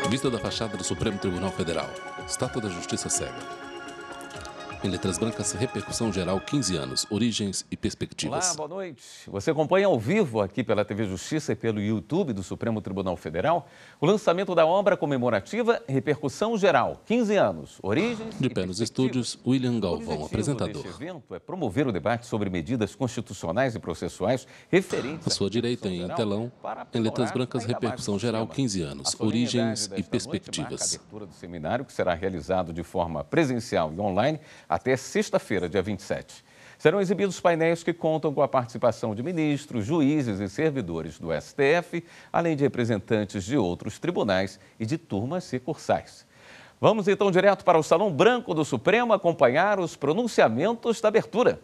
Vista da fachada do Supremo Tribunal Federal. Estátua da Justiça cega. Em letras brancas, repercussão geral, 15 anos, origens e perspectivas. Olá, boa noite. Você acompanha ao vivo aqui pela TV Justiça e pelo YouTube do Supremo Tribunal Federal o lançamento da obra comemorativa Repercussão Geral, 15 anos, origens De pé nos estúdios, William Galvão, apresentador. O evento é promover o debate sobre medidas constitucionais e processuais referentes À sua direita, em telão, em letras brancas, repercussão geral, 15 anos, origens e perspectivas. A abertura do seminário, que será realizado de forma presencial e online até sexta-feira, dia 27. Serão exibidos painéis que contam com a participação de ministros, juízes e servidores do STF, além de representantes de outros tribunais e de turmas recursais. Vamos então direto para o Salão Branco do Supremo acompanhar os pronunciamentos da abertura.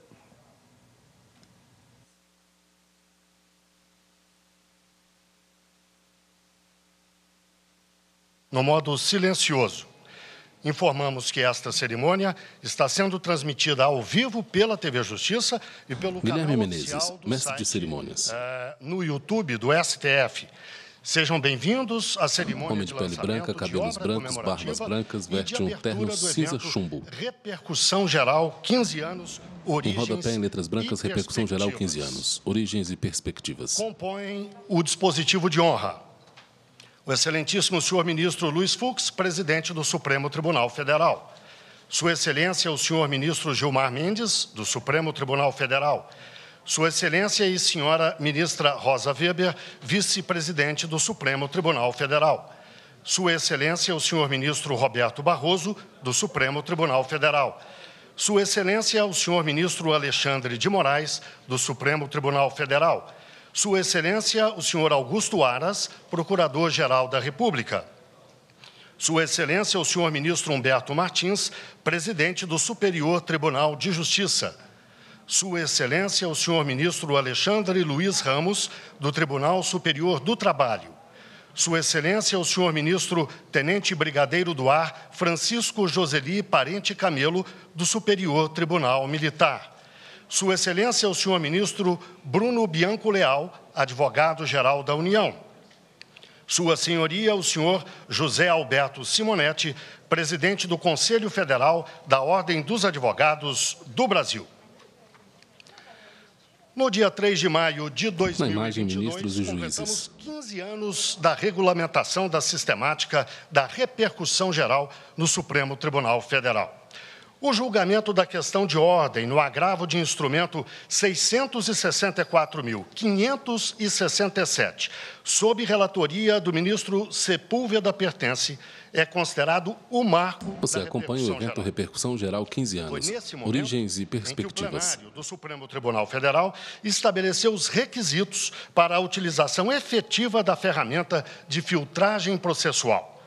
No modo silencioso, informamos que esta cerimônia está sendo transmitida ao vivo pela TV Justiça e pelo Guilherme canal Menezes, oficial do mestre site, de cerimônias. No YouTube do STF. Sejam bem-vindos à cerimônia Homem de pele branca, cabelos brancos, barbas brancas, veste um terno cinza chumbo. Repercussão geral, 15 anos, Em origens rodapé, em letras brancas, e repercussão geral, 15 perspectivas. anos, origens e perspectivas. Compõem o dispositivo de honra. O excelentíssimo senhor ministro Luiz Fux, presidente do Supremo Tribunal Federal. Sua Excelência, o senhor ministro Gilmar Mendes, do Supremo Tribunal Federal. Sua Excelência e senhora ministra Rosa Weber, vice-presidente do Supremo Tribunal Federal. Sua Excelência, o senhor ministro Roberto Barroso, do Supremo Tribunal Federal. Sua Excelência, o senhor ministro Alexandre de Moraes, do Supremo Tribunal Federal. Sua Excelência, o senhor Augusto Aras, Procurador-Geral da República. Sua Excelência, o senhor ministro Humberto Martins, presidente do Superior Tribunal de Justiça. Sua Excelência, o senhor ministro Alexandre Luiz Ramos, do Tribunal Superior do Trabalho. Sua Excelência, o senhor ministro Tenente Brigadeiro do Ar Francisco Joseli Parente Camelo, do Superior Tribunal Militar. Sua Excelência, o senhor ministro Bruno Bianco Leal, advogado-geral da União. Sua Senhoria, o senhor José Alberto Simonetti, presidente do Conselho Federal da Ordem dos Advogados do Brasil. No dia 3 de maio de 2022, Na imagem, ministros e juízes. completamos 15 anos da regulamentação da sistemática da repercussão geral no Supremo Tribunal Federal. O julgamento da questão de ordem no agravo de instrumento 664.567, sob relatoria do ministro Sepúlveda Pertence, é considerado o marco Você da acompanha o repercussão evento geral. Repercussão Geral, 15 Foi anos, nesse momento origens e em que o perspectivas. plenário do Supremo Tribunal Federal estabeleceu os requisitos para a utilização efetiva da ferramenta de filtragem processual.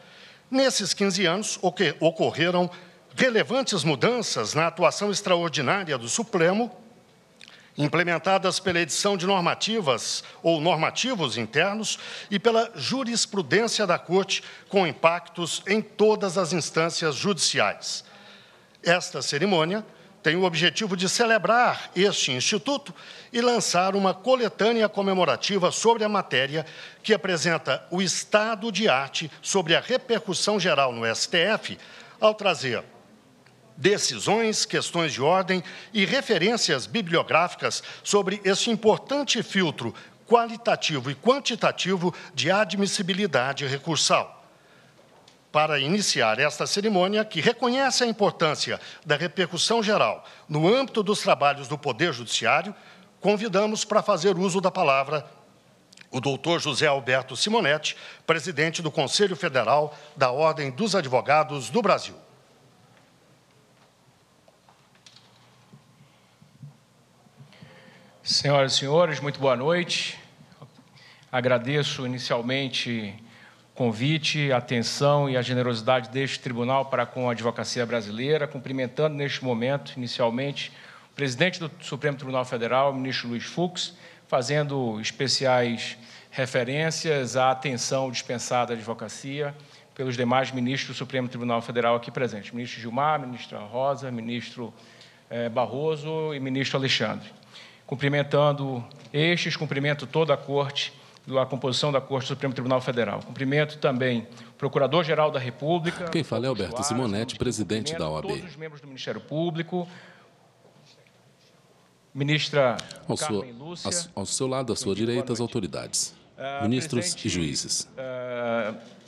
Nesses 15 anos, ocorreram relevantes mudanças na atuação extraordinária do Supremo, implementadas pela edição de normativas ou normativos internos e pela jurisprudência da Corte, com impactos em todas as instâncias judiciais. Esta cerimônia tem o objetivo de celebrar este instituto e lançar uma coletânea comemorativa sobre a matéria que apresenta o estado de arte sobre a repercussão geral no STF, ao trazer decisões, questões de ordem e referências bibliográficas sobre este importante filtro qualitativo e quantitativo de admissibilidade recursal. Para iniciar esta cerimônia, que reconhece a importância da repercussão geral no âmbito dos trabalhos do Poder Judiciário, convidamos para fazer uso da palavra o doutor José Alberto Simonetti, presidente do Conselho Federal da Ordem dos Advogados do Brasil. Senhoras e senhores, muito boa noite. Agradeço inicialmente o convite, a atenção e a generosidade deste tribunal para com a advocacia brasileira, cumprimentando neste momento, inicialmente, o presidente do Supremo Tribunal Federal, o ministro Luiz Fux, fazendo especiais referências à atenção dispensada à advocacia pelos demais ministros do Supremo Tribunal Federal aqui presentes, ministro Gilmar, ministra Rosa, ministro Barroso e ministro Alexandre. Cumprimentando estes, cumprimento toda a Corte, da composição da Corte do Supremo Tribunal Federal. Cumprimento também o Procurador-Geral da República. Quem fala é Alberto Simonetti, presidente da OAB. Todos os membros do Ministério Público, ministra Carmen Lúcia. Ao seu lado, à sua direita, as autoridades, ministros e juízes.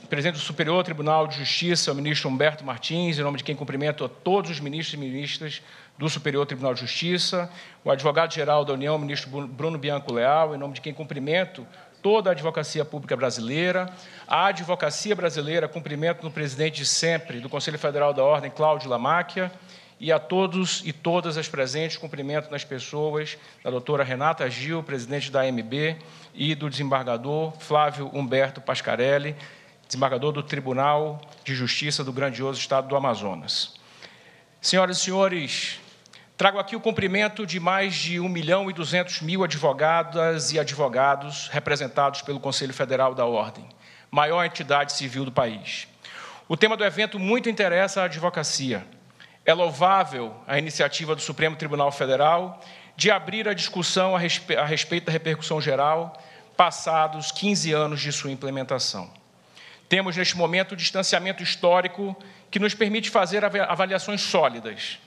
Presidente do Superior Tribunal de Justiça, o ministro Humberto Martins, em nome de quem cumprimento a todos os ministros e ministras do Superior Tribunal de Justiça, o advogado-geral da União, o ministro Bruno Bianco Leal, em nome de quem cumprimento toda a advocacia pública brasileira, a advocacia brasileira, cumprimento no presidente de sempre do Conselho Federal da Ordem, Cláudio Lamáquia, e a todos e todas as presentes, cumprimento nas pessoas da doutora Renata Gil, presidente da AMB, e do desembargador Flávio Humberto Pascarelli, desembargador do Tribunal de Justiça do grandioso Estado do Amazonas. Senhoras e senhores, trago aqui o cumprimento de mais de 1.200.000 advogadas e advogados representados pelo Conselho Federal da Ordem, maior entidade civil do país. O tema do evento muito interessa a advocacia. É louvável a iniciativa do Supremo Tribunal Federal de abrir a discussão a respeito da repercussão geral, passados 15 anos de sua implementação. Temos, neste momento, o distanciamento histórico que nos permite fazer avaliações sólidas.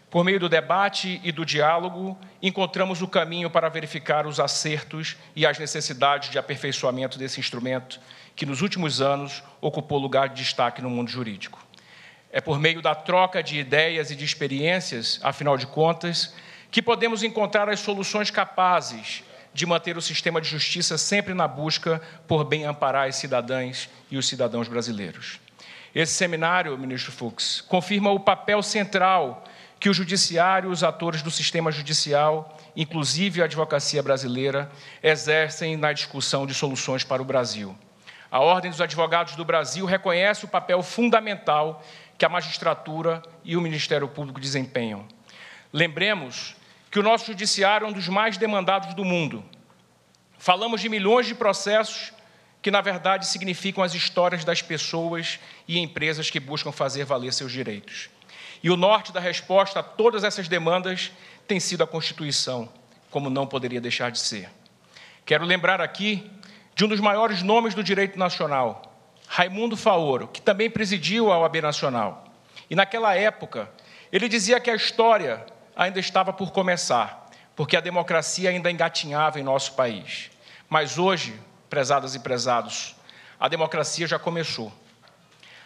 Por meio do debate e do diálogo, encontramos o caminho para verificar os acertos e as necessidades de aperfeiçoamento desse instrumento que, nos últimos anos, ocupou lugar de destaque no mundo jurídico. É por meio da troca de ideias e de experiências, afinal de contas, que podemos encontrar as soluções capazes de manter o sistema de justiça sempre na busca por bem amparar as cidadãs e os cidadãos brasileiros. Esse seminário, ministro Fux, confirma o papel central que o judiciário e os atores do sistema judicial, inclusive a advocacia brasileira, exercem na discussão de soluções para o Brasil. A Ordem dos Advogados do Brasil reconhece o papel fundamental que a magistratura e o Ministério Público desempenham. Lembremos que o nosso judiciário é um dos mais demandados do mundo. Falamos de milhões de processos que, na verdade, significam as histórias das pessoas e empresas que buscam fazer valer seus direitos. E o norte da resposta a todas essas demandas tem sido a Constituição, como não poderia deixar de ser. Quero lembrar aqui de um dos maiores nomes do direito nacional, Raimundo Faoro, que também presidiu a OAB Nacional. E, naquela época, ele dizia que a história ainda estava por começar, porque a democracia ainda engatinhava em nosso país. Mas hoje, prezadas e prezados, a democracia já começou.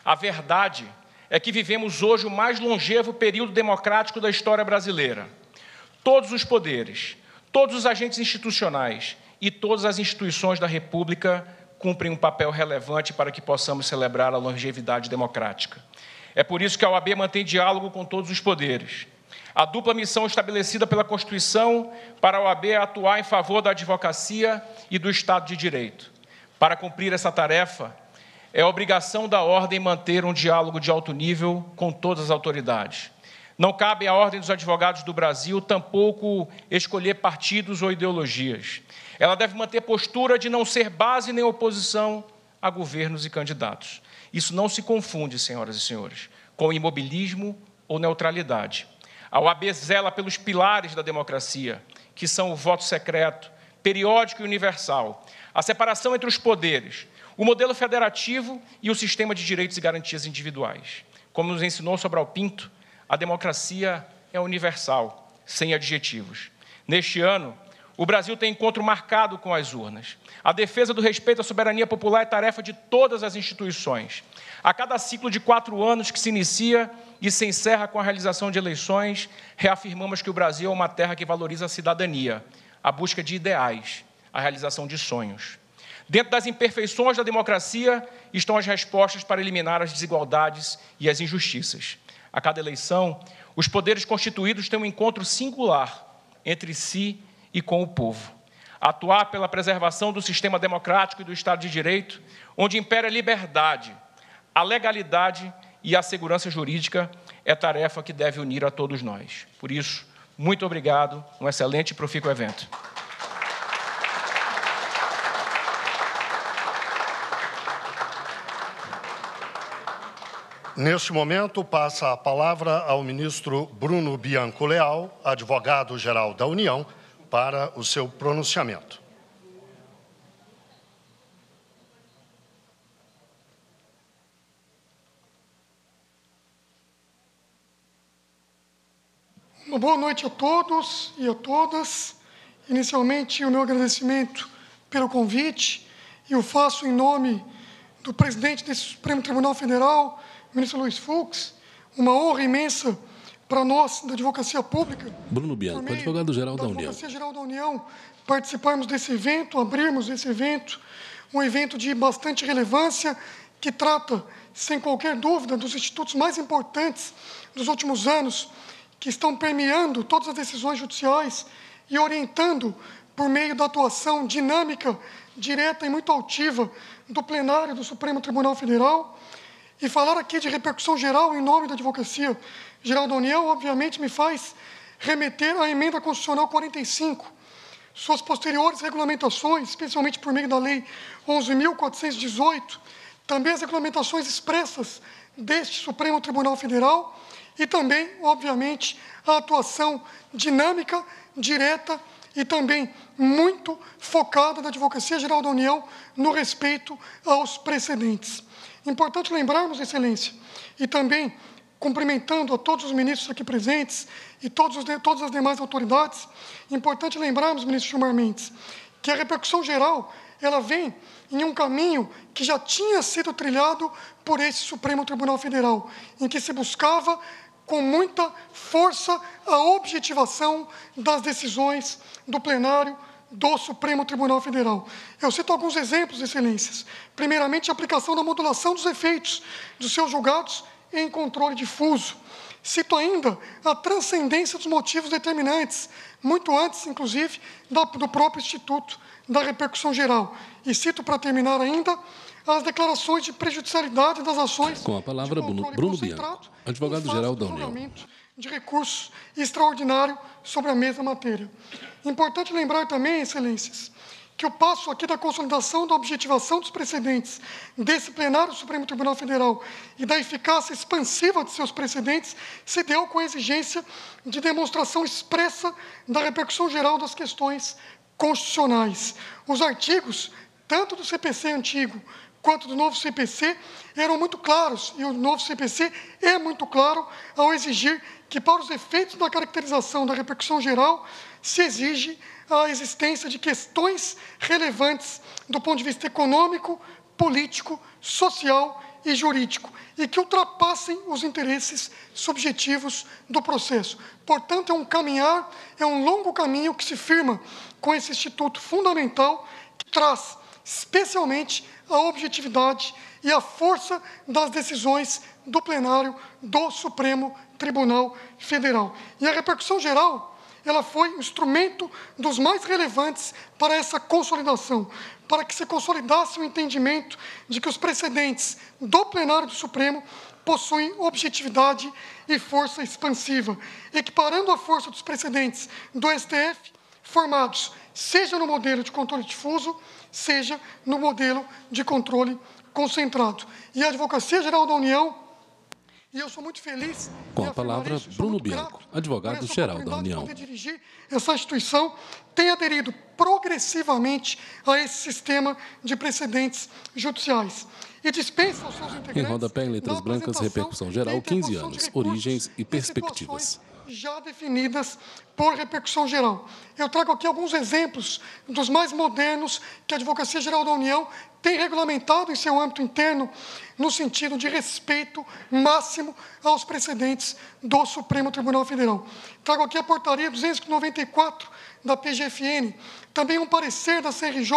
A verdade é que vivemos hoje o mais longevo período democrático da história brasileira. Todos os poderes, todos os agentes institucionais e todas as instituições da República cumprem um papel relevante para que possamos celebrar a longevidade democrática. É por isso que a OAB mantém diálogo com todos os poderes. A dupla missão estabelecida pela Constituição para a OAB é atuar em favor da advocacia e do Estado de Direito. Para cumprir essa tarefa, é obrigação da Ordem manter um diálogo de alto nível com todas as autoridades. Não cabe à Ordem dos Advogados do Brasil tampouco escolher partidos ou ideologias. Ela deve manter postura de não ser base nem oposição a governos e candidatos. Isso não se confunde, senhoras e senhores, com imobilismo ou neutralidade. A OAB zela pelos pilares da democracia, que são o voto secreto, periódico e universal, a separação entre os poderes, o modelo federativo e o sistema de direitos e garantias individuais. Como nos ensinou Sobral Pinto, a democracia é universal, sem adjetivos. Neste ano, o Brasil tem encontro marcado com as urnas. A defesa do respeito à soberania popular é tarefa de todas as instituições. A cada ciclo de 4 anos que se inicia e se encerra com a realização de eleições, reafirmamos que o Brasil é uma terra que valoriza a cidadania, a busca de ideais, a realização de sonhos. Dentro das imperfeições da democracia estão as respostas para eliminar as desigualdades e as injustiças. A cada eleição, os poderes constituídos têm um encontro singular entre si e com o povo. Atuar pela preservação do sistema democrático e do Estado de Direito, onde impera a liberdade, a legalidade e a segurança jurídica, é tarefa que deve unir a todos nós. Por isso, muito obrigado, um excelente e profícuo evento. Neste momento, passa a palavra ao ministro Bruno Bianco Leal, advogado-geral da União, para o seu pronunciamento. Uma boa noite a todos e a todas. Inicialmente, o meu agradecimento pelo convite, e o faço em nome do presidente desse Supremo Tribunal Federal, ministro Luiz Fux. Uma honra imensa para nós, da Advocacia Pública, Bruno Bianco, advogado-geral da União. Advocacia Geral da União, participarmos desse evento, abrirmos esse evento, um evento de bastante relevância, que trata, sem qualquer dúvida, dos institutos mais importantes dos últimos anos, que estão permeando todas as decisões judiciais e orientando, por meio da atuação dinâmica, direta e muito altiva do plenário do Supremo Tribunal Federal. E falar aqui de repercussão geral em nome da Advocacia Geral da União, obviamente, me faz remeter à Emenda Constitucional 45, suas posteriores regulamentações, especialmente por meio da Lei 11.418, também as regulamentações expressas deste Supremo Tribunal Federal e também, obviamente, a atuação dinâmica, direta e também muito focada da Advocacia Geral da União no respeito aos precedentes. Importante lembrarmos, Excelência, e também cumprimentando a todos os ministros aqui presentes e todas as demais autoridades, importante lembrarmos, ministro Gilmar Mendes, que a repercussão geral ela vem em um caminho que já tinha sido trilhado por esse Supremo Tribunal Federal, em que se buscava, com muita força, a objetivação das decisões do plenário do Supremo Tribunal Federal. Eu cito alguns exemplos, Excelências. Primeiramente, a aplicação da modulação dos efeitos dos seus julgados em controle difuso. Cito ainda a transcendência dos motivos determinantes, muito antes, inclusive, do próprio Instituto da Repercussão Geral. E cito, para terminar ainda, as declarações de prejudicialidade das ações... Com a palavra, Bruno Bianco, advogado-geral da União. ...de recurso extraordinário sobre a mesma matéria. Importante lembrar também, Excelências, que o passo aqui da consolidação da objetivação dos precedentes desse plenário do Supremo Tribunal Federal e da eficácia expansiva de seus precedentes se deu com a exigência de demonstração expressa da repercussão geral das questões constitucionais. Os artigos, tanto do CPC antigo quanto do novo CPC, eram muito claros, e o novo CPC é muito claro ao exigir que, para os efeitos da caracterização da repercussão geral, se exige a existência de questões relevantes do ponto de vista econômico, político, social e jurídico, e que ultrapassem os interesses subjetivos do processo. Portanto, é um longo caminho que se firma com esse instituto fundamental que traz, especialmente, a objetividade e a força das decisões do plenário do Supremo Tribunal Federal. E a repercussão geral, ela foi um instrumento dos mais relevantes para essa consolidação, para que se consolidasse o entendimento de que os precedentes do plenário do Supremo possuem objetividade e força expansiva, equiparando a força dos precedentes do STF, formados seja no modelo de controle difuso, seja no modelo de controle concentrado. E a Advocacia Geral da União, e eu sou muito feliz... Com a palavra, Bruno Bianco, advogado-geral da União. ...dirigir essa instituição, tem aderido progressivamente a esse sistema de precedentes judiciais. E dispensa aos seus integrantes... Em rodapé, em letras brancas, repercussão geral, 15 anos, origens e perspectivas. Já definidas por repercussão geral. Eu trago aqui alguns exemplos dos mais modernos que a Advocacia Geral da União tem regulamentado em seu âmbito interno, no sentido de respeito máximo aos precedentes do Supremo Tribunal Federal. Trago aqui a portaria 294 da PGFN, também um parecer da CRJ,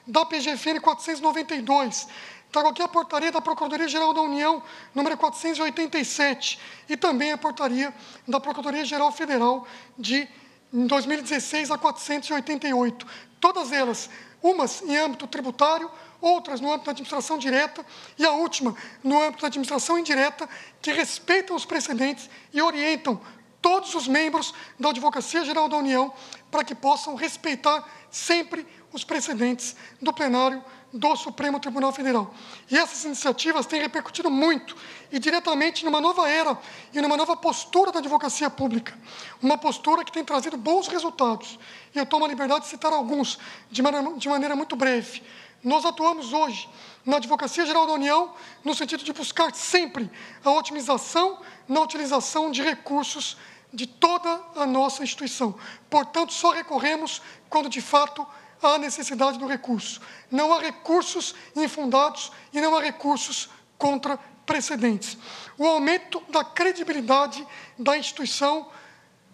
da PGFN 492, trago aqui a portaria da Procuradoria-Geral da União, número 487, e também a portaria da Procuradoria-Geral Federal de 2016 a 488. Todas elas, umas em âmbito tributário, outras no âmbito da administração direta e a última no âmbito da administração indireta, que respeitam os precedentes e orientam todos os membros da Advocacia Geral da União para que possam respeitar sempre os precedentes do plenário do Supremo Tribunal Federal. E essas iniciativas têm repercutido muito e diretamente numa nova era e numa nova postura da advocacia pública, uma postura que tem trazido bons resultados. E eu tomo a liberdade de citar alguns, de maneira muito breve. Nós atuamos hoje na Advocacia Geral da União no sentido de buscar sempre a otimização na utilização de recursos de toda a nossa instituição. Portanto, só recorremos quando, de fato, há necessidade do recurso. Não há recursos infundados e não há recursos contra precedentes. O aumento da credibilidade da instituição,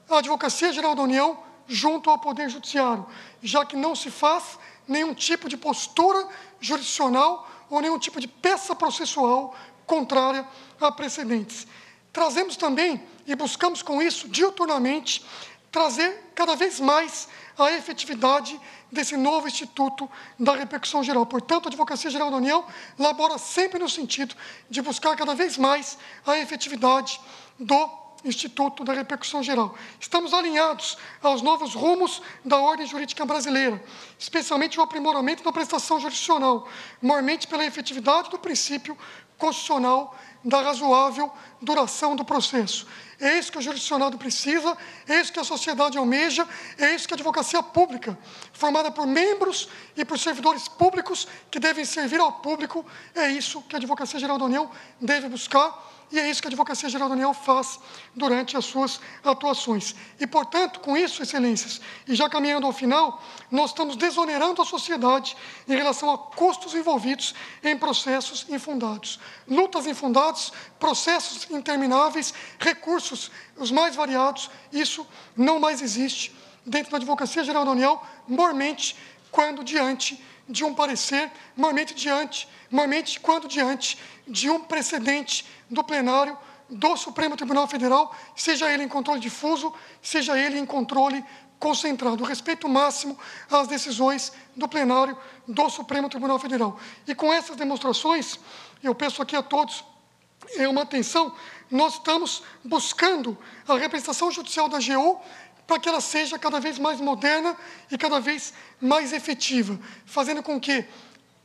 a Advocacia Geral da União, junto ao Poder Judiciário, já que não se faz nenhum tipo de postura jurisdicional ou nenhum tipo de peça processual contrária a precedentes. Trazemos também, e buscamos com isso, diuturnamente, trazer cada vez mais a efetividade desse novo Instituto da Repercussão Geral. Portanto, a Advocacia Geral da União labora sempre no sentido de buscar cada vez mais a efetividade do Instituto da Repercussão Geral. Estamos alinhados aos novos rumos da ordem jurídica brasileira, especialmente o aprimoramento da prestação jurisdicional, maiormente pela efetividade do princípio constitucional da razoável duração do processo. É isso que o jurisdicionado precisa, é isso que a sociedade almeja, é isso que a advocacia pública, formada por membros e por servidores públicos que devem servir ao público, é isso que a Advocacia Geral da União deve buscar, e é isso que a Advocacia Geral da União faz durante as suas atuações. E, portanto, com isso, excelências, e já caminhando ao final, nós estamos desonerando a sociedade em relação a custos envolvidos em processos infundados. Lutas infundadas, processos intermináveis, recursos os mais variados, isso não mais existe dentro da Advocacia Geral da União, mormente quando diante de um parecer, mormente quando diante de um precedente do plenário do Supremo Tribunal Federal, seja ele em controle difuso, seja ele em controle concentrado. O respeito máximo às decisões do plenário do Supremo Tribunal Federal. E com essas demonstrações, eu peço aqui a todos uma atenção, nós estamos buscando a representação judicial da AGU para que ela seja cada vez mais moderna e cada vez mais efetiva, fazendo com que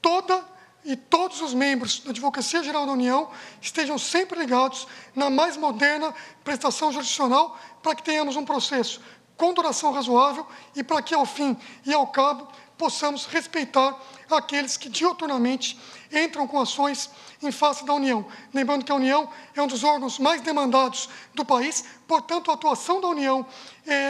todos os membros da Advocacia Geral da União estejam sempre ligados na mais moderna prestação jurisdicional para que tenhamos um processo com duração razoável e para que, ao fim e ao cabo, possamos respeitar aqueles que diuturnamente entram com ações em face da União. Lembrando que a União é um dos órgãos mais demandados do país, portanto, a atuação da União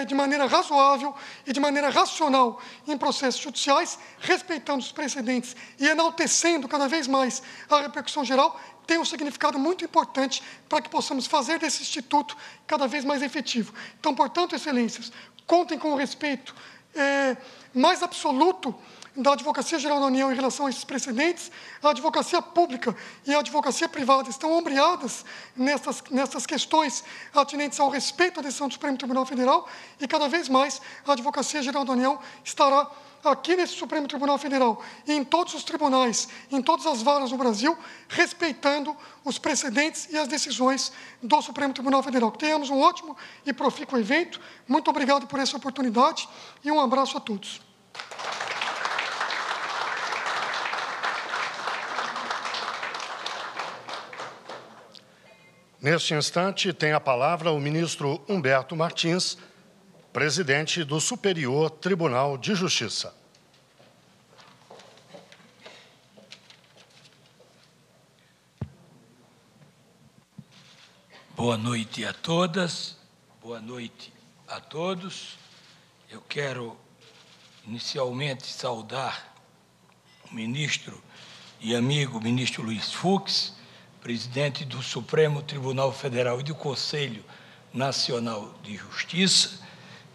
de maneira razoável e de maneira racional em processos judiciais, respeitando os precedentes e enaltecendo cada vez mais a repercussão geral, tem um significado muito importante para que possamos fazer desse instituto cada vez mais efetivo. Então, portanto, excelências, contem com o respeito mais absoluto da Advocacia Geral da União em relação a esses precedentes. A advocacia pública e a advocacia privada estão ombreadas nessas questões atinentes ao respeito à decisão do Supremo Tribunal Federal e, cada vez mais, a Advocacia Geral da União estará aqui nesse Supremo Tribunal Federal e em todos os tribunais, em todas as varas do Brasil, respeitando os precedentes e as decisões do Supremo Tribunal Federal. Que tenhamos um ótimo e profícuo evento. Muito obrigado por essa oportunidade e um abraço a todos. Neste instante, tem a palavra o ministro Humberto Martins, presidente do Superior Tribunal de Justiça. Boa noite a todas, boa noite a todos. Eu quero inicialmente saudar o ministro e amigo ministro Luiz Fux, presidente do Supremo Tribunal Federal e do Conselho Nacional de Justiça.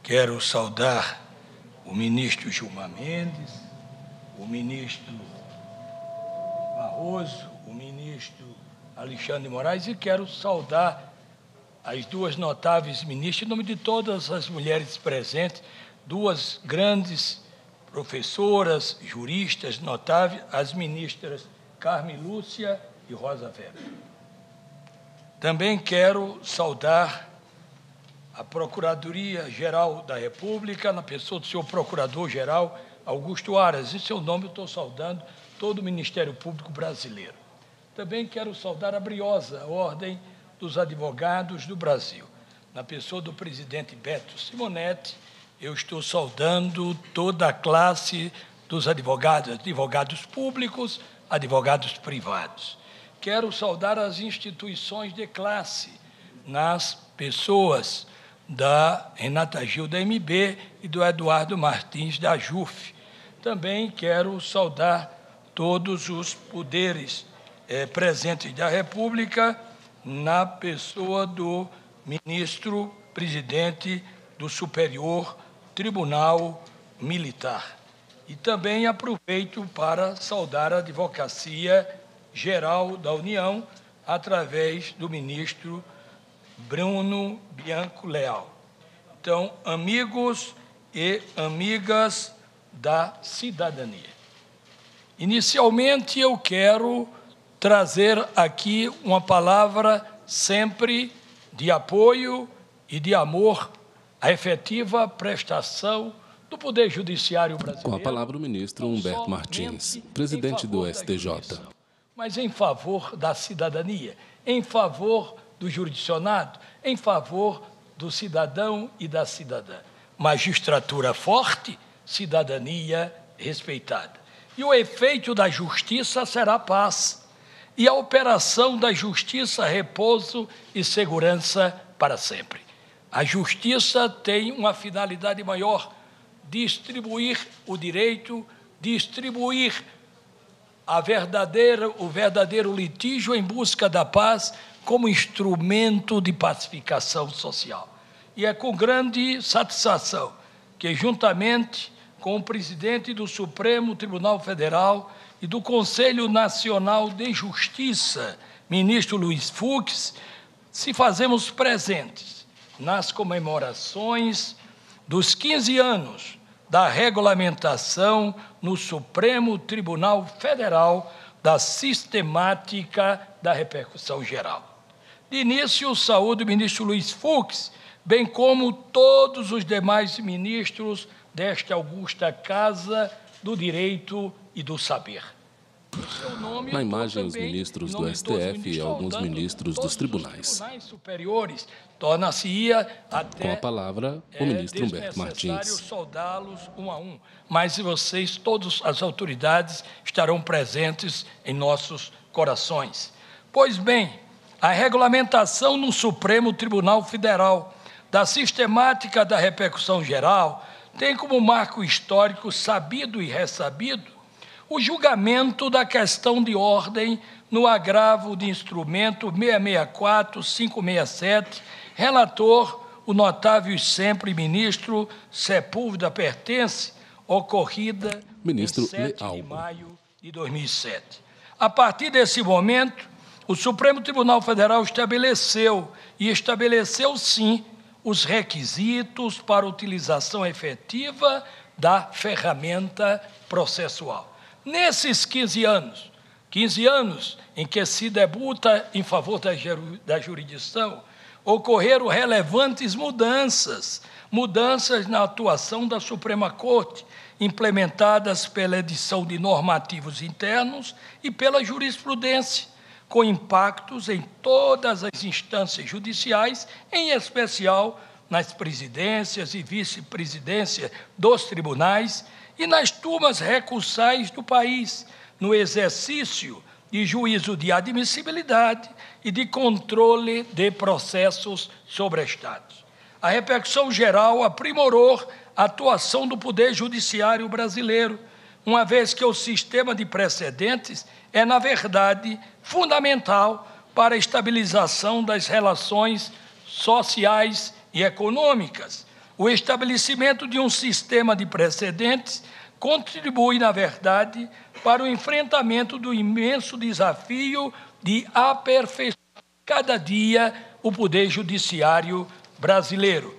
Quero saudar o ministro Gilmar Mendes, o ministro Barroso, o ministro Alexandre de Moraes, e quero saudar as duas notáveis ministras, em nome de todas as mulheres presentes, duas grandes professoras, juristas notáveis, as ministras Carmen Lúcia e Rosa Weber. Também quero saudar a Procuradoria-Geral da República, na pessoa do senhor Procurador-Geral Augusto Aras. Em seu nome, eu estou saudando todo o Ministério Público brasileiro. Também quero saudar a briosa Ordem dos Advogados do Brasil. Na pessoa do presidente Beto Simonetti, eu estou saudando toda a classe dos advogados, advogados públicos, advogados privados. Quero saudar as instituições de classe, nas pessoas da Renata Gil, da MB, e do Eduardo Martins, da JUF. Também quero saudar todos os poderes presentes da República, na pessoa do ministro-presidente do Superior Tribunal Militar. E também aproveito para saudar a Advocacia Geral da União, através do ministro Bruno Bianco Leal. Então, amigos e amigas da cidadania. Inicialmente, eu quero trazer aqui uma palavra sempre de apoio e de amor à efetiva prestação do Poder Judiciário brasileiro. Com a palavra o ministro Humberto Martins, presidente do STJ. Mas em favor da cidadania, em favor do jurisdicionado, em favor do cidadão e da cidadã. Magistratura forte, cidadania respeitada. E o efeito da justiça será paz. E a operação da justiça, repouso e segurança para sempre. A justiça tem uma finalidade maior: distribuir o direito, distribuir o verdadeiro litígio em busca da paz como instrumento de pacificação social. E é com grande satisfação que, juntamente com o presidente do Supremo Tribunal Federal e do Conselho Nacional de Justiça, ministro Luiz Fux, se fazemos presentes nas comemorações dos 15 anos da regulamentação no Supremo Tribunal Federal da sistemática da repercussão geral. De início, saúdo o ministro Luiz Fux, bem como todos os demais ministros desta augusta Casa do Direito e do Saber. Na imagem, os ministros do STF e alguns ministros dos tribunais. Superiores, torna-se-ia até com a palavra, o ministro Humberto Martins. Saudá-los um a um, mas vocês, todas as autoridades, estarão presentes em nossos corações. Pois bem, a regulamentação no Supremo Tribunal Federal da sistemática da repercussão geral tem como marco histórico sabido e ressabido o julgamento da questão de ordem no agravo de instrumento 664-567, relator, o notável e sempre ministro Sepúlveda Pertence, ocorrida ministro em 7 Leal. de maio de 2007. A partir desse momento, o Supremo Tribunal Federal estabeleceu sim, os requisitos para utilização efetiva da ferramenta processual. Nesses 15 anos em que se debuta em favor da jurisdição, ocorreram relevantes mudanças na atuação da Suprema Corte, implementadas pela edição de normativos internos e pela jurisprudência, com impactos em todas as instâncias judiciais, em especial nas presidências e vice-presidências dos tribunais e nas turmas recursais do país, no exercício de juízo de admissibilidade e de controle de processos sobrestados. A repercussão geral aprimorou a atuação do Poder Judiciário brasileiro, uma vez que o sistema de precedentes é, na verdade, fundamental para a estabilização das relações sociais e econômicas. O estabelecimento de um sistema de precedentes contribui, na verdade, para o enfrentamento do imenso desafio de aperfeiçoar cada dia o Poder Judiciário brasileiro.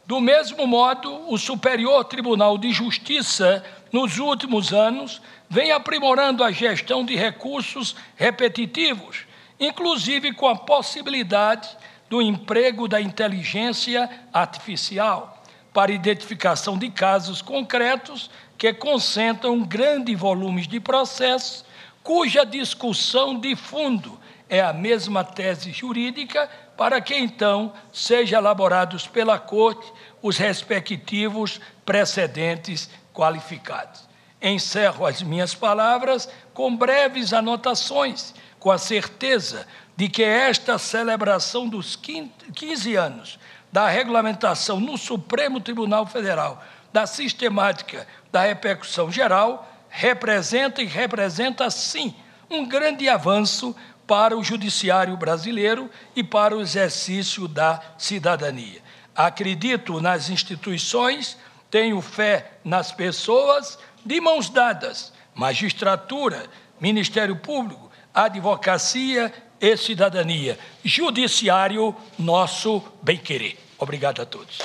Do mesmo modo, o Superior Tribunal de Justiça, nos últimos anos, vem aprimorando a gestão de recursos repetitivos, inclusive com a possibilidade do emprego da inteligência artificial para identificação de casos concretos que concentram grandes volumes de processos, cuja discussão de fundo é a mesma tese jurídica, para que, então, sejam elaborados pela Corte os respectivos precedentes qualificados. Encerro as minhas palavras com breves anotações, com a certeza de que esta celebração dos 15 anos da regulamentação no Supremo Tribunal Federal, da sistemática da repercussão geral, representa e representa, sim, um grande avanço para o judiciário brasileiro e para o exercício da cidadania. Acredito nas instituições, tenho fé nas pessoas, de mãos dadas, magistratura, Ministério Público, advocacia e cidadania, judiciário, nosso bem-querer. Obrigado a todos.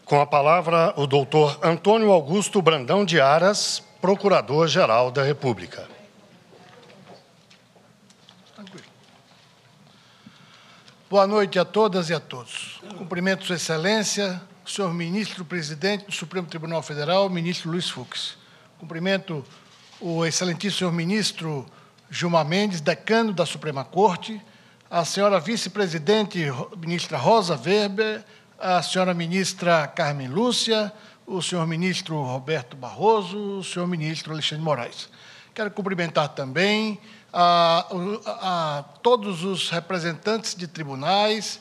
Com a palavra, o doutor Antônio Augusto Brandão de Aras, Procurador-Geral da República. Boa noite a todas e a todos. Cumprimento Sua Excelência, senhor ministro-presidente do Supremo Tribunal Federal, ministro Luiz Fux. Cumprimento o excelentíssimo senhor ministro Gilmar Mendes, decano da Suprema Corte, a senhora vice-presidente, ministra Rosa Weber, a senhora ministra Carmen Lúcia, o senhor ministro Roberto Barroso, o senhor ministro Alexandre de Moraes. Quero cumprimentar também a todos os representantes de tribunais,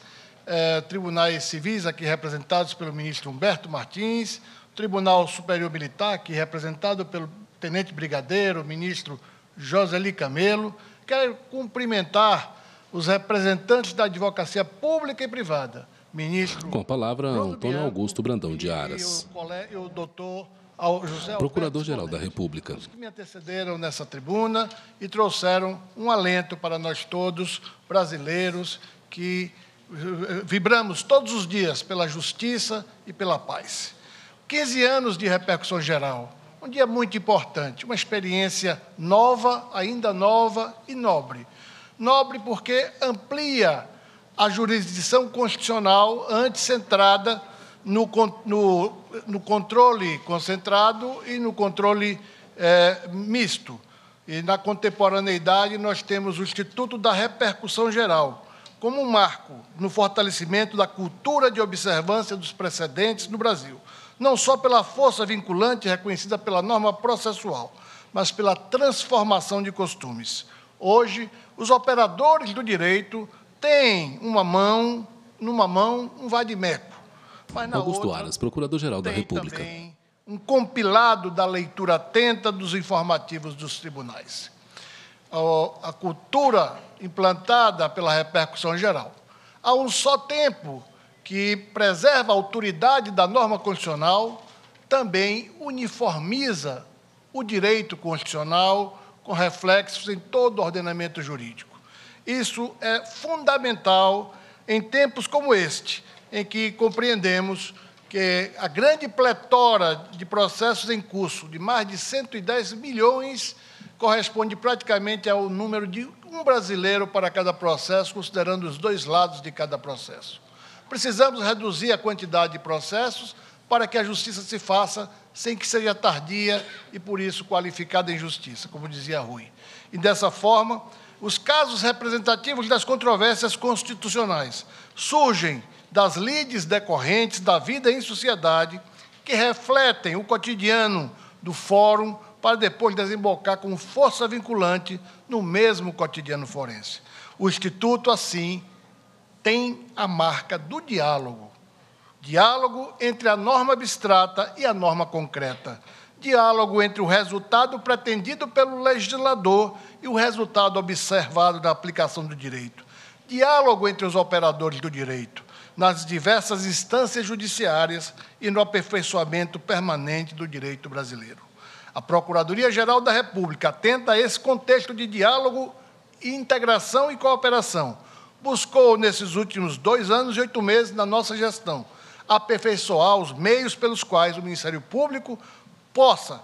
tribunais civis, aqui representados pelo ministro Humberto Martins, Tribunal Superior Militar, aqui representado pelo tenente brigadeiro, ministro Joseli Camelo. Quero cumprimentar os representantes da advocacia pública e privada, ministro... Com a palavra, Antônio Augusto Brandão de Aras, e o doutor José Procurador-Geral da República. Que me antecederam nessa tribuna e trouxeram um alento para nós todos, brasileiros, que vibramos todos os dias pela justiça e pela paz. 15 anos de repercussão geral, um dia muito importante, uma experiência nova, ainda nova e nobre. Nobre porque amplia a jurisdição constitucional antes centrada no controle concentrado e no controle misto. E na contemporaneidade nós temos o Instituto da Repercussão Geral, como um marco no fortalecimento da cultura de observância dos precedentes no Brasil, não só pela força vinculante reconhecida pela norma processual, mas pela transformação de costumes. Hoje, os operadores do direito têm numa mão um vade-mecum, mas na Augusto outra, Aras, Procurador-Geral da tem República. também um compilado da leitura atenta dos informativos dos tribunais. A cultura implantada pela repercussão geral. Há um só tempo que preserva a autoridade da norma constitucional, também uniformiza o direito constitucional com reflexos em todo o ordenamento jurídico. Isso é fundamental em tempos como este, em que compreendemos que a grande pletora de processos em curso, de mais de 110 milhões, corresponde praticamente ao número de um brasileiro para cada processo, considerando os dois lados de cada processo. Precisamos reduzir a quantidade de processos para que a justiça se faça sem que seja tardia e, por isso, qualificada em justiça, como dizia Rui. E, dessa forma, os casos representativos das controvérsias constitucionais surgem das lides decorrentes da vida em sociedade que refletem o cotidiano do fórum para depois desembocar com força vinculante no mesmo cotidiano forense. O Instituto, assim, tem a marca do diálogo. Diálogo entre a norma abstrata e a norma concreta. Diálogo entre o resultado pretendido pelo legislador e o resultado observado da aplicação do direito. Diálogo entre os operadores do direito, nas diversas instâncias judiciárias e no aperfeiçoamento permanente do direito brasileiro. A Procuradoria-Geral da República, atenta a esse contexto de diálogo, integração e cooperação, buscou, nesses últimos 2 anos e 8 meses, na nossa gestão, aperfeiçoar os meios pelos quais o Ministério Público possa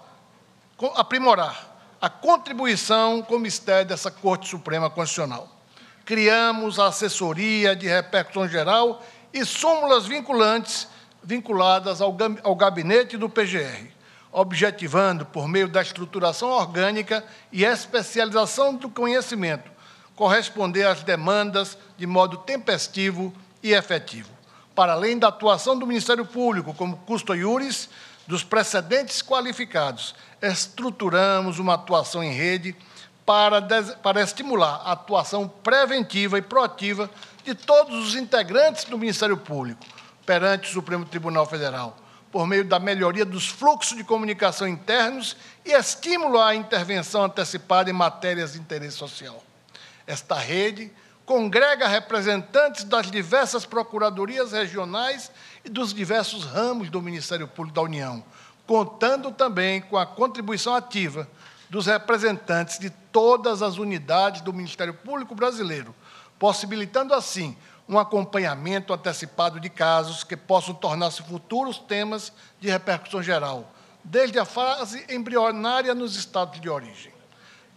aprimorar a contribuição com o mistério dessa Corte Suprema Constitucional. Criamos a assessoria de repercussão geral e súmulas vinculadas ao gabinete do PGR, objetivando, por meio da estruturação orgânica e especialização do conhecimento, corresponder às demandas de modo tempestivo e efetivo. Para além da atuação do Ministério Público como custo iuris dos precedentes qualificados, estruturamos uma atuação em rede para estimular a atuação preventiva e proativa de todos os integrantes do Ministério Público perante o Supremo Tribunal Federal, por meio da melhoria dos fluxos de comunicação internos e estímulo à intervenção antecipada em matérias de interesse social. Esta rede congrega representantes das diversas procuradorias regionais e dos diversos ramos do Ministério Público da União, contando também com a contribuição ativa dos representantes de todas as unidades do Ministério Público brasileiro, possibilitando, assim, um acompanhamento antecipado de casos que possam tornar-se futuros temas de repercussão geral, desde a fase embrionária nos estados de origem.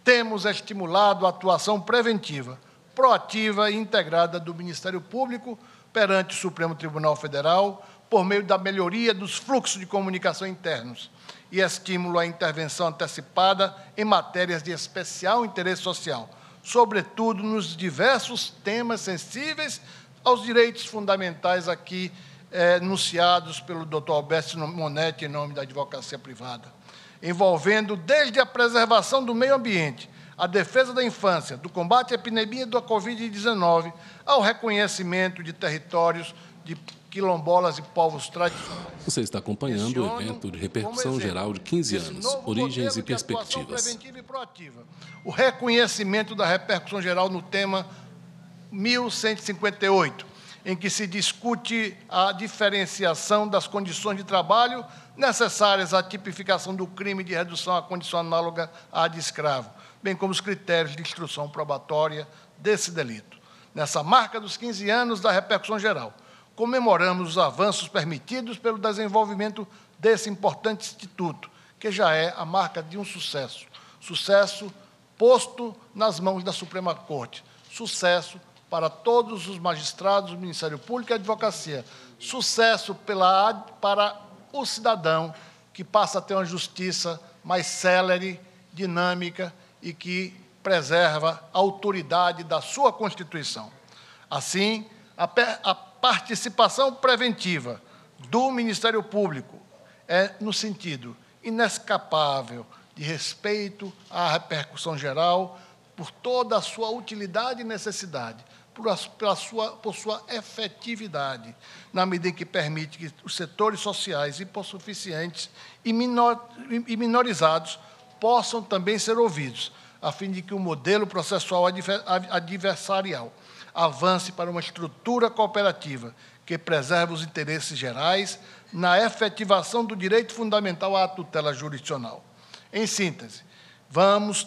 Temos estimulado a atuação preventiva, proativa e integrada do Ministério Público perante o Supremo Tribunal Federal, por meio da melhoria dos fluxos de comunicação internos e estímulo à intervenção antecipada em matérias de especial interesse social, sobretudo nos diversos temas sensíveis aos direitos fundamentais aqui enunciados pelo Dr. Alberto Monetti, em nome da advocacia privada, envolvendo desde a preservação do meio ambiente, a defesa da infância, do combate à epidemia da Covid-19, ao reconhecimento de territórios de quilombolas e povos tradicionais. Você está acompanhando o evento de repercussão geral de 15 anos, origens e perspectivas. O reconhecimento da repercussão geral no tema 1158, em que se discute a diferenciação das condições de trabalho necessárias à tipificação do crime de redução à condição análoga à de escravo, bem como os critérios de instrução probatória desse delito. Nessa marca dos 15 anos da repercussão geral, comemoramos os avanços permitidos pelo desenvolvimento desse importante instituto, que já é a marca de um sucesso. Sucesso posto nas mãos da Suprema Corte. Sucesso para todos os magistrados do Ministério Público e Advocacia. Sucesso para o cidadão, que passa a ter uma justiça mais célere, dinâmica e que preserva a autoridade da sua Constituição. Assim, a participação preventiva do Ministério Público é no sentido inescapável de respeito à repercussão geral, por toda a sua utilidade e necessidade, por sua efetividade, na medida em que permite que os setores sociais hipossuficientes e minorizados possam também ser ouvidos, a fim de que o modelo processual adversarial avance para uma estrutura cooperativa que preserve os interesses gerais na efetivação do direito fundamental à tutela jurisdicional. Em síntese, vamos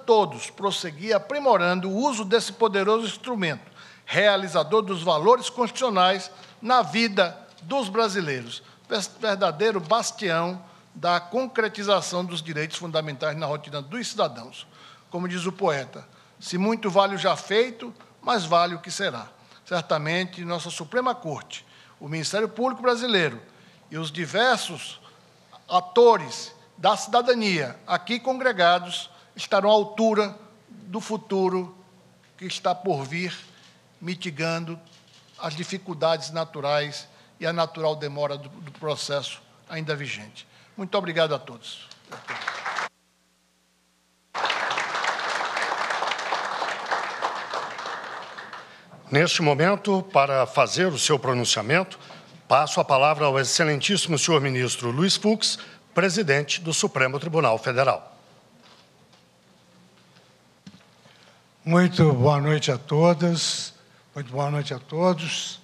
todos prosseguir aprimorando o uso desse poderoso instrumento, realizador dos valores constitucionais na vida dos brasileiros, verdadeiro bastião da concretização dos direitos fundamentais na rotina dos cidadãos. Como diz o poeta, se muito vale o já feito, mais vale o que será. Certamente, nossa Suprema Corte, o Ministério Público Brasileiro e os diversos atores da cidadania aqui congregados estarão à altura do futuro que está por vir, mitigando as dificuldades naturais e a natural demora do processo ainda vigente. Muito obrigado a todos. Neste momento, para fazer o seu pronunciamento, passo a palavra ao excelentíssimo senhor ministro Luiz Fux, presidente do Supremo Tribunal Federal. Muito boa noite a todas, muito boa noite a todos.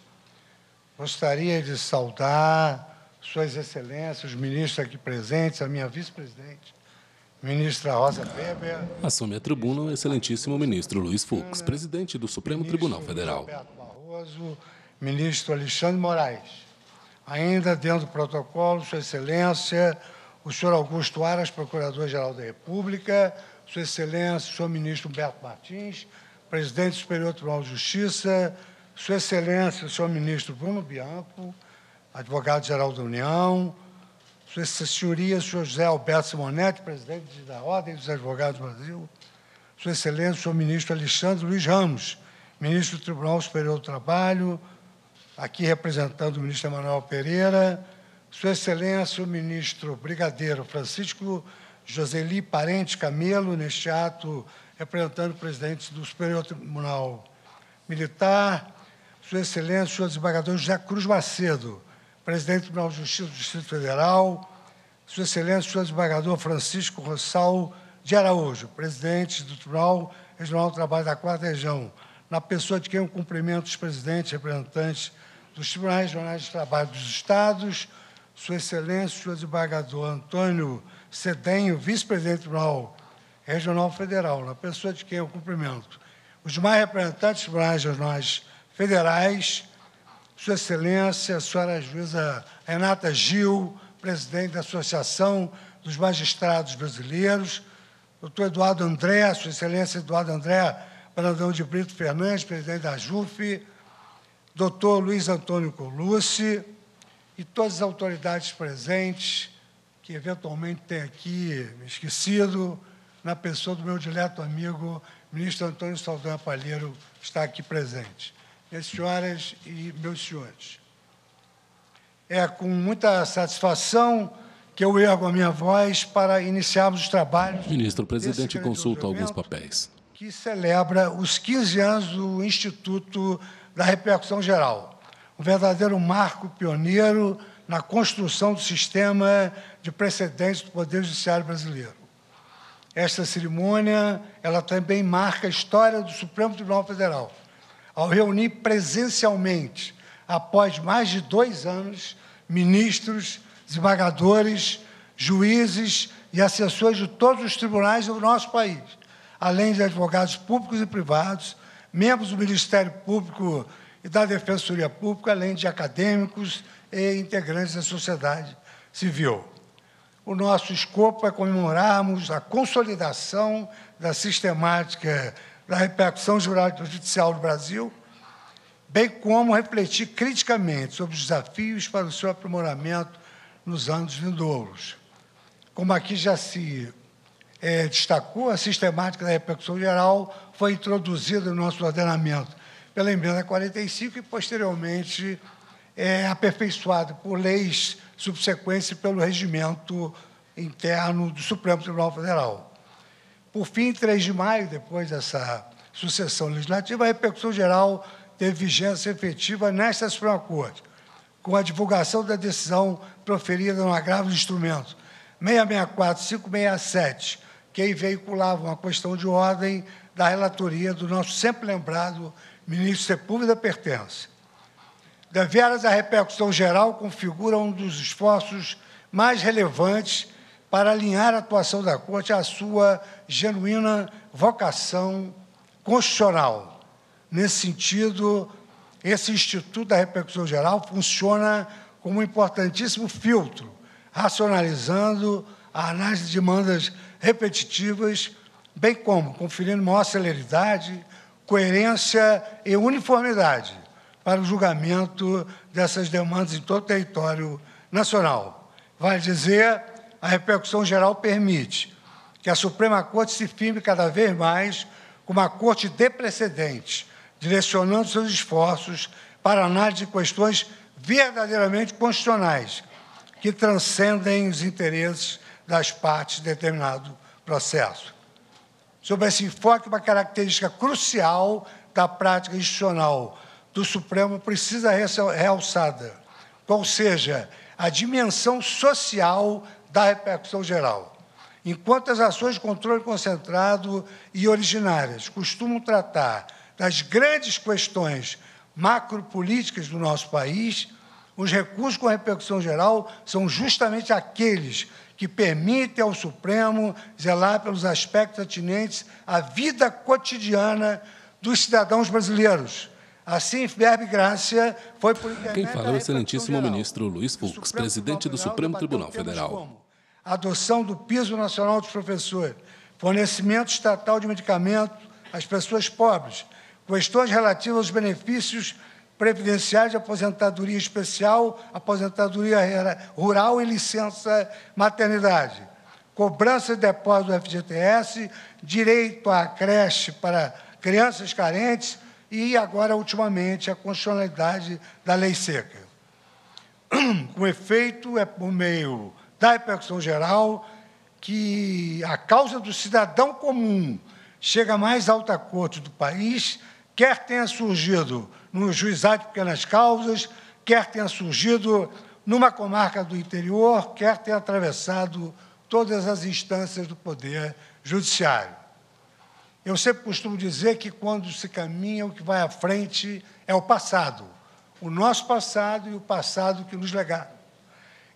Gostaria de saudar Suas Excelências, os ministros aqui presentes, a minha vice-presidente, ministra Rosa Weber. Assume a tribuna o excelentíssimo ministro Luiz Fux, presidente do Supremo Tribunal Federal. Roberto Barroso, ministro Alexandre Moraes. Ainda dentro do protocolo, Sua Excelência, o senhor Augusto Aras, Procurador-Geral da República, Sua Excelência, o senhor ministro Humberto Martins, presidente do Superior Tribunal de Justiça, Sua Excelência, o senhor ministro Bruno Bianco, advogado-geral da União, Sua Senhoria, o senhor José Alberto Simonetti, presidente da Ordem dos Advogados do Brasil, Sua Excelência, o senhor ministro Alexandre Luiz Ramos, ministro do Tribunal Superior do Trabalho, aqui representando o ministro Emanuel Pereira, Sua Excelência, o ministro Brigadeiro Francisco Joseli Parente Camelo, neste ato, representando o presidente do Superior Tribunal Militar, Sua Excelência, o senhor desembargador José Cruz Macedo, presidente do Tribunal de Justiça do Distrito Federal, Sua Excelência, o senhor desembargador Francisco Rossal de Araújo, presidente do Tribunal Regional do Trabalho da 4ª Região, na pessoa de quem eu cumprimento os presidentes e representantes dos Tribunais Regionais de Trabalho dos Estados, Sua Excelência, o senhor desembargador Antônio Cedenho, vice-presidente do Tribunal Regional Federal, na pessoa de quem eu cumprimento os demais representantes dos Tribunais Regionais Federais, Sua Excelência, a senhora juíza Renata Gil, presidente da Associação dos Magistrados Brasileiros, doutor Eduardo André, Sua Excelência Eduardo André Brandão de Brito Fernandes, presidente da JUF, doutor Luiz Antônio Colucci e todas as autoridades presentes, que eventualmente têm aqui me esquecido, na pessoa do meu dileto amigo, ministro Antônio Saldanha Palheiro, que está aqui presente. Minhas senhoras e meus senhores, é com muita satisfação que eu ergo a minha voz para iniciarmos os trabalhos. Ministro, o presidente consulta alguns papéis. Que celebra os 15 anos do Instituto da Repercussão Geral, um verdadeiro marco pioneiro na construção do sistema de precedentes do Poder Judiciário brasileiro. Esta cerimônia, ela também marca a história do Supremo Tribunal Federal, ao reunir presencialmente, após mais de 2 anos, ministros, desembargadores, juízes e assessores de todos os tribunais do nosso país, além de advogados públicos e privados, membros do Ministério Público e da Defensoria Pública, além de acadêmicos e integrantes da sociedade civil. O nosso escopo é comemorarmos a consolidação da sistemática da repercussão judicial do Brasil, bem como refletir criticamente sobre os desafios para o seu aprimoramento nos anos vindouros. Como aqui já se destacou, a sistemática da repercussão geral foi introduzida no nosso ordenamento pela Emenda 45 e, posteriormente, aperfeiçoada por leis subsequentes e pelo regimento interno do Supremo Tribunal Federal. Por fim, em 3 de maio, depois dessa sucessão legislativa, a repercussão geral teve vigência efetiva nesta Suprema Corte, com a divulgação da decisão proferida no agravo do instrumento 664-567, que veiculava uma questão de ordem da relatoria do nosso sempre lembrado ministro Sepúlveda Pertence. Deveras, a repercussão geral configura um dos esforços mais relevantes para alinhar a atuação da Corte à sua genuína vocação constitucional. Nesse sentido, esse Instituto da Repercussão Geral funciona como um importantíssimo filtro, racionalizando a análise de demandas repetitivas, bem como conferindo maior celeridade, coerência e uniformidade para o julgamento dessas demandas em todo o território nacional. Vale dizer, a repercussão geral permite que a Suprema Corte se firme cada vez mais como uma corte de precedentes, direcionando seus esforços para a análise de questões verdadeiramente constitucionais, que transcendem os interesses das partes de determinado processo. Sob esse enfoque, uma característica crucial da prática institucional do Supremo precisa realçada, qual seja a dimensão social da repercussão geral. Enquanto as ações de controle concentrado e originárias costumam tratar das grandes questões macropolíticas do nosso país, os recursos com repercussão geral são justamente aqueles que permitem ao Supremo zelar pelos aspectos atinentes à vida cotidiana dos cidadãos brasileiros. Assim, verba e graça foi por intermédio. Quem fala é o excelentíssimo ministro Luiz Fux, presidente do Supremo Tribunal Federal. A adoção do piso nacional dos professores, fornecimento estatal de medicamentos às pessoas pobres, questões relativas aos benefícios previdenciários de aposentadoria especial, aposentadoria rural e licença maternidade, cobrança de depósito do FGTS, direito à creche para crianças carentes e, agora, ultimamente, a constitucionalidade da lei seca. Com efeito, é por meio da repercussão geral que a causa do cidadão comum chega à mais alta corte do país, quer tenha surgido no juizado de pequenas causas, quer tenha surgido numa comarca do interior, quer tenha atravessado todas as instâncias do Poder Judiciário. Eu sempre costumo dizer que, quando se caminha, o que vai à frente é o passado, o nosso passado e o passado que nos legaram.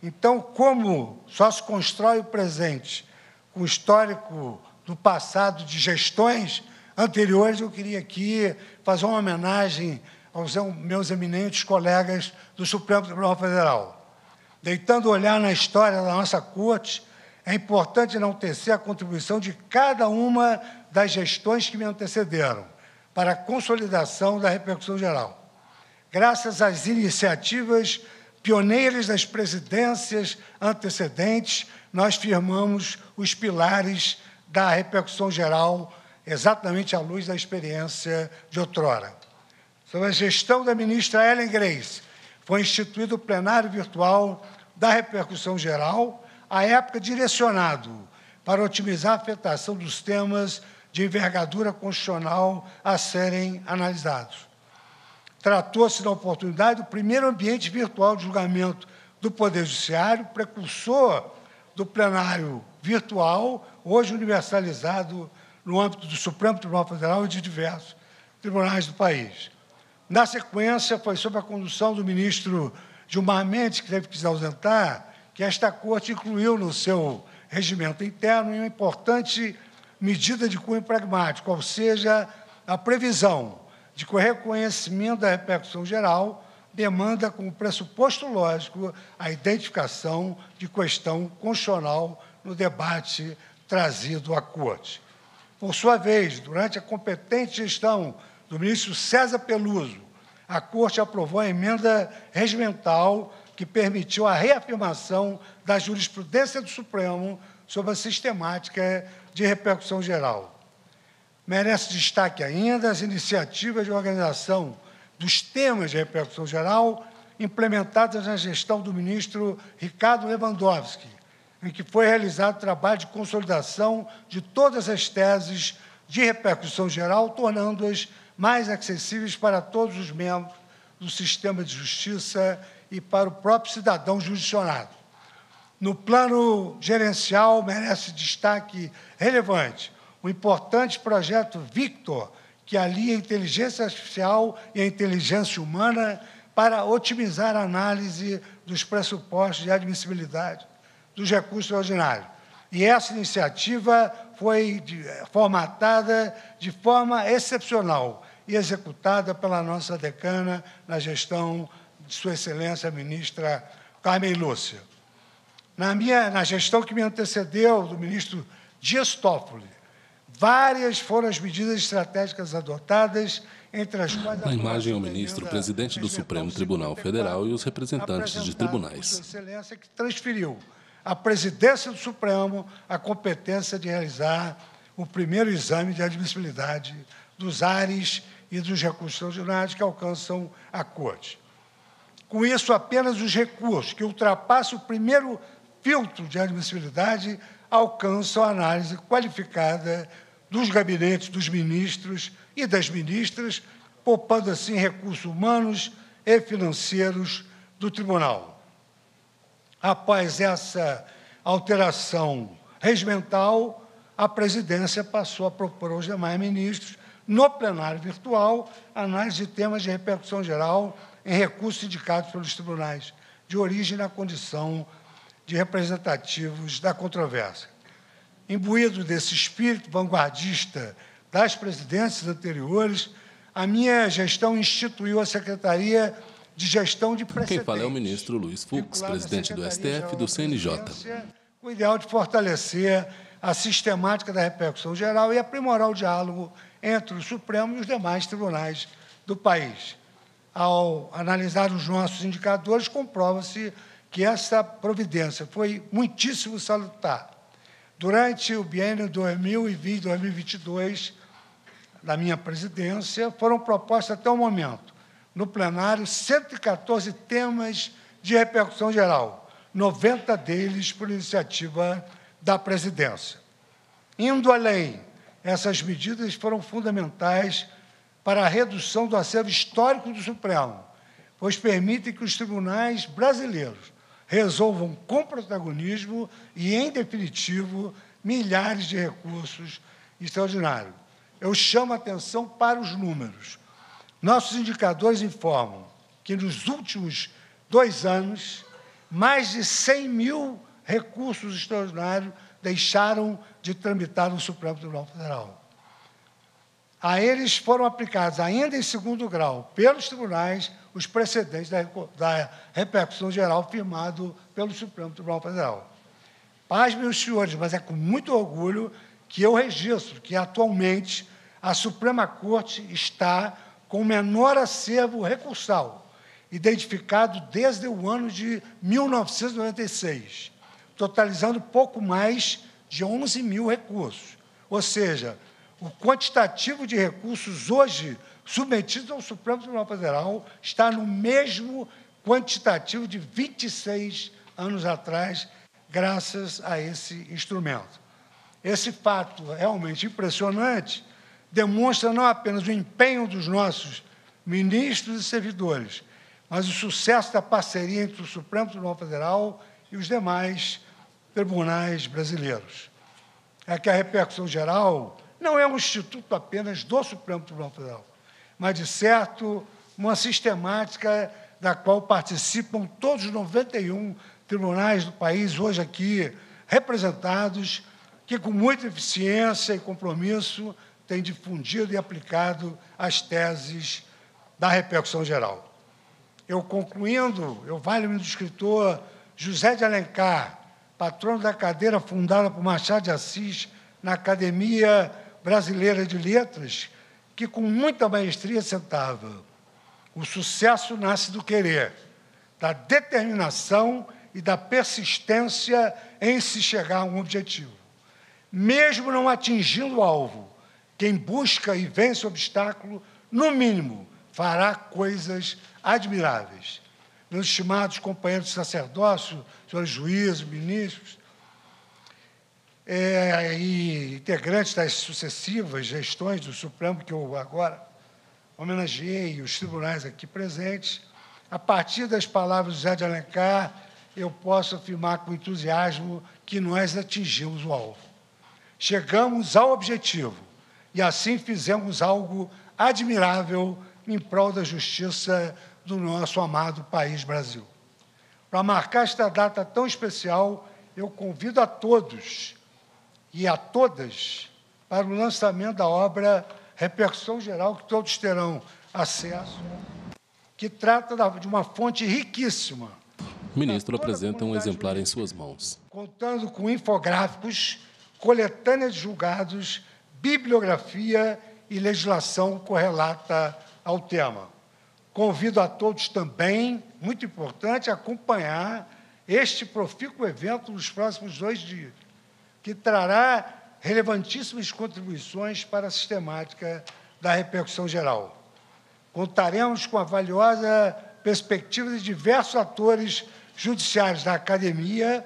Então, como só se constrói o presente com o histórico do passado de gestões anteriores, eu queria aqui fazer uma homenagem aos meus eminentes colegas do Supremo Tribunal Federal. Deitando olhar na história da nossa Corte, é importante enaltecer a contribuição de cada uma das gestões que me antecederam para a consolidação da repercussão geral. Graças às iniciativas pioneiras das presidências antecedentes, nós firmamos os pilares da repercussão geral, exatamente à luz da experiência de outrora. Sob a gestão da ministra Ellen Grace, foi instituído o plenário virtual da repercussão geral, à época direcionado para otimizar a afetação dos temas de envergadura constitucional a serem analisados. Tratou-se da oportunidade do primeiro ambiente virtual de julgamento do Poder Judiciário, precursor do plenário virtual, hoje universalizado no âmbito do Supremo Tribunal Federal e de diversos tribunais do país. Na sequência, foi sob a condução do ministro Gilmar Mendes, que teve que se ausentar, que esta Corte incluiu no seu regimento interno uma importante medida de cunho pragmático, ou seja, a previsão de que o reconhecimento da repercussão geral demanda como pressuposto lógico a identificação de questão constitucional no debate trazido à Corte. Por sua vez, durante a competente gestão do ministro César Peluso, a Corte aprovou a emenda regimental que permitiu a reafirmação da jurisprudência do Supremo sobre a sistemática de repercussão geral. Merece destaque ainda as iniciativas de organização dos temas de repercussão geral implementadas na gestão do ministro Ricardo Lewandowski, em que foi realizado trabalho de consolidação de todas as teses de repercussão geral, tornando-as mais acessíveis para todos os membros do sistema de justiça e para o próprio cidadão jurisdicionado. No plano gerencial, merece destaque relevante o importante projeto Victor, que alia a inteligência artificial e a inteligência humana para otimizar a análise dos pressupostos de admissibilidade dos recursos ordinários. E essa iniciativa foi formatada de forma excepcional e executada pela nossa decana na gestão de Sua Excelência, a ministra Carmen Lúcia. Na gestão que me antecedeu, do ministro Dias Toffoli, várias foram as medidas estratégicas adotadas, entre as quais... Na imagem é o ministro presidente do Supremo Tribunal Federal e os representantes de tribunais. Sua Excelência, que transferiu à presidência do Supremo a competência de realizar o primeiro exame de admissibilidade dos ares e dos recursos ordinários que alcançam a Corte. Com isso, apenas os recursos que ultrapassam o primeiro filtro de admissibilidade alcançam a análise qualificada dos gabinetes dos ministros e das ministras, poupando assim recursos humanos e financeiros do tribunal. Após essa alteração regimental, a presidência passou a propor aos demais ministros, no plenário virtual, análise de temas de repercussão geral em recursos indicados pelos tribunais de origem na condição de representativos da controvérsia. Imbuído desse espírito vanguardista das presidências anteriores, a minha gestão instituiu a Secretaria de Gestão de Precedentes. Quem fala é o ministro Luiz Fux, presidente do STF e do CNJ. Com o ideal de fortalecer a sistemática da repercussão geral e aprimorar o diálogo entre o Supremo e os demais tribunais do país. Ao analisar os nossos indicadores, comprova-se que essa providência foi muitíssimo salutar. Durante o biênio 2020-2022, da minha presidência, foram propostos até o momento, no plenário, 114 temas de repercussão geral, 90 deles por iniciativa da presidência. Indo além, essas medidas foram fundamentais para a redução do acervo histórico do Supremo, pois permitem que os tribunais brasileiros resolvam com protagonismo e, em definitivo, milhares de recursos extraordinários. Eu chamo a atenção para os números. Nossos indicadores informam que, nos últimos 2 anos, mais de 100 mil recursos extraordinários deixaram de tramitar no Supremo Tribunal Federal. A eles foram aplicados, ainda em segundo grau, pelos tribunais, os precedentes da repercussão geral firmado pelo Supremo Tribunal Federal. Paz, meus senhores, mas é com muito orgulho que eu registro que, atualmente, a Suprema Corte está com o menor acervo recursal, identificado desde o ano de 1996, totalizando pouco mais de 11 mil recursos. Ou seja, o quantitativo de recursos hoje submetidos ao Supremo Tribunal Federal está no mesmo quantitativo de 26 anos atrás, graças a esse instrumento. Esse fato realmente impressionante demonstra não apenas o empenho dos nossos ministros e servidores, mas o sucesso da parceria entre o Supremo Tribunal Federal e os demais tribunais brasileiros. É que a repercussão geral não é um instituto apenas do Supremo Tribunal Federal, mas, de certo, uma sistemática da qual participam todos os 91 tribunais do país, hoje aqui representados, que, com muita eficiência e compromisso, têm difundido e aplicado as teses da repercussão geral. Eu, concluindo, eu valho-me do escritor José de Alencar, patrono da cadeira fundada por Machado de Assis na Academia Brasileira de Letras, que, com muita maestria, sentava: o sucesso nasce do querer, da determinação e da persistência em se chegar a um objetivo. Mesmo não atingindo o alvo, quem busca e vence o obstáculo, no mínimo, fará coisas admiráveis. Meus estimados companheiros de sacerdócio, senhores juízes, ministros, e integrantes das sucessivas gestões do Supremo, que eu agora homenageei, os tribunais aqui presentes, a partir das palavras de José de Alencar, eu posso afirmar com entusiasmo que nós atingimos o alvo. Chegamos ao objetivo e, assim, fizemos algo admirável em prol da justiça do nosso amado país Brasil. Para marcar esta data tão especial, eu convido a todos e a todas para o lançamento da obra Repercussão Geral, que todos terão acesso, que trata de uma fonte riquíssima. O ministro apresenta um exemplar em suas mãos. Contando com infográficos, coletâneas de julgados, bibliografia e legislação correlata ao tema. Convido a todos também, muito importante, a acompanhar este profícuo evento nos próximos 2 dias, que trará relevantíssimas contribuições para a sistemática da repercussão geral. Contaremos com a valiosa perspectiva de diversos atores judiciários da academia,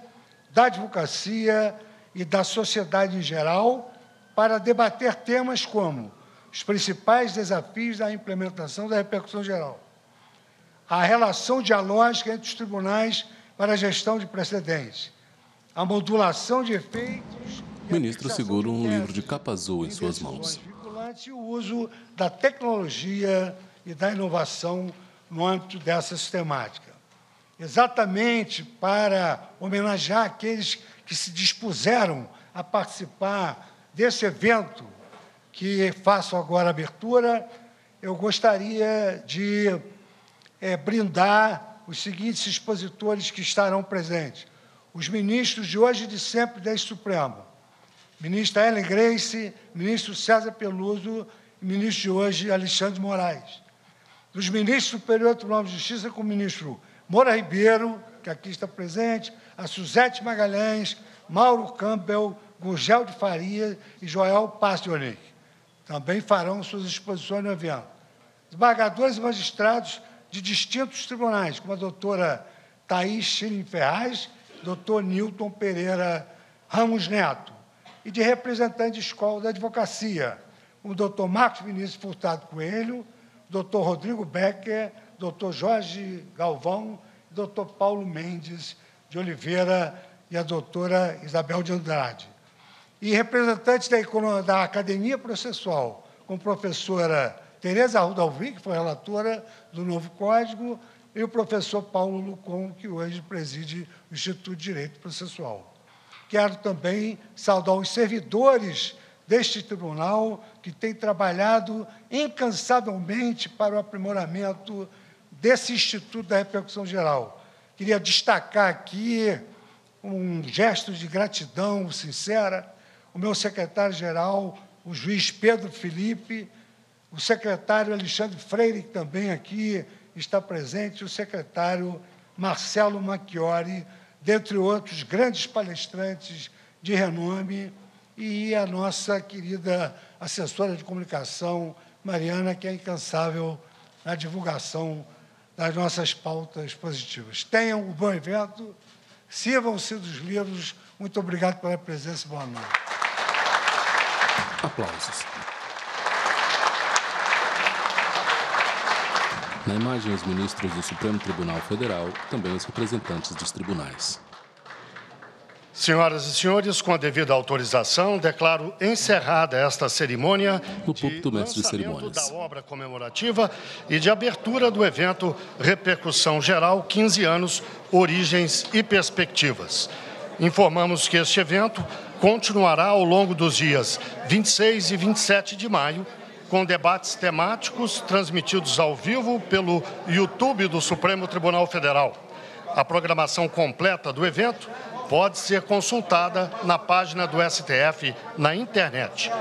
da advocacia e da sociedade em geral, para debater temas como os principais desafios da implementação da repercussão geral, a relação dialógica entre os tribunais para a gestão de precedentes, a modulação de efeitos... O ministro segura um livro de capa azul em suas mãos. E o uso da tecnologia e da inovação no âmbito dessa sistemática. Exatamente para homenagear aqueles que se dispuseram a participar desse evento, que faço agora a abertura, eu gostaria de brindar os seguintes expositores que estarão presentes: os ministros de hoje e de sempre deste Supremo, ministra Ellen Grace, ministro César Peluso e ministro de hoje, Alexandre de Moraes. Dos ministros do Superior Tribunal de Justiça, com o ministro Moura Ribeiro, que aqui está presente, a Suzete Magalhães, Mauro Campbell, Gurgel de Faria e Joel Pasternak. Também farão suas exposições no evento. Desembargadores e magistrados de distintos tribunais, como a doutora Thaís Schilling Ferraz, doutor Nilton Pereira Ramos Neto, e de representante de escola da advocacia, o doutor Marcos Vinícius Furtado Coelho, doutor Rodrigo Becker, doutor Jorge Galvão, doutor Paulo Mendes de Oliveira e a doutora Isabel de Andrade. E representantes da Academia Processual, com a professora Tereza Rudalvi, que foi relatora do novo Código, e o professor Paulo Lucon, que hoje preside o Instituto de Direito Processual. Quero também saudar os servidores deste tribunal que têm trabalhado incansavelmente para o aprimoramento desse Instituto da Repercussão Geral. Queria destacar aqui um gesto de gratidão sincera, o meu secretário-geral, o juiz Pedro Felipe, o secretário Alexandre Freire, que também aqui está presente, o secretário Marcelo Macchiori, dentre outros grandes palestrantes de renome, e a nossa querida assessora de comunicação, Mariana, que é incansável na divulgação das nossas pautas positivas. Tenham um bom evento, sirvam-se dos livros. Muito obrigado pela presença e boa noite. Aplausos. Na imagem, os ministros do Supremo Tribunal Federal, também os representantes dos tribunais. Senhoras e senhores, com a devida autorização, declaro encerrada esta cerimônia No púlpito, mestre de cerimônias. da obra comemorativa e de abertura do evento Repercussão Geral 15 anos, Origens e Perspectivas. Informamos que este evento continuará ao longo dos dias 26 e 27 de maio, com debates temáticos transmitidos ao vivo pelo YouTube do Supremo Tribunal Federal. A programação completa do evento pode ser consultada na página do STF na internet.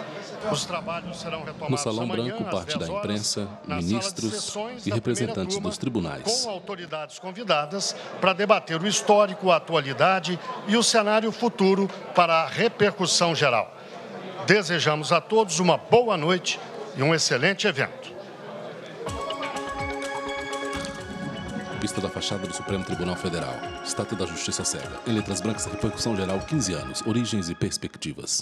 Os trabalhos serão retomados No Salão amanhã, Branco, às parte 10 da horas, imprensa, na ministros sala de sessões e da representantes primeira dos tribunais. com autoridades convidadas para debater o histórico, a atualidade e o cenário futuro para a repercussão geral. Desejamos a todos uma boa noite e um excelente evento. Vista da fachada do Supremo Tribunal Federal. Estátua da Justiça Cega. Em letras brancas, Repercussão Geral 15 anos. Origens e Perspectivas.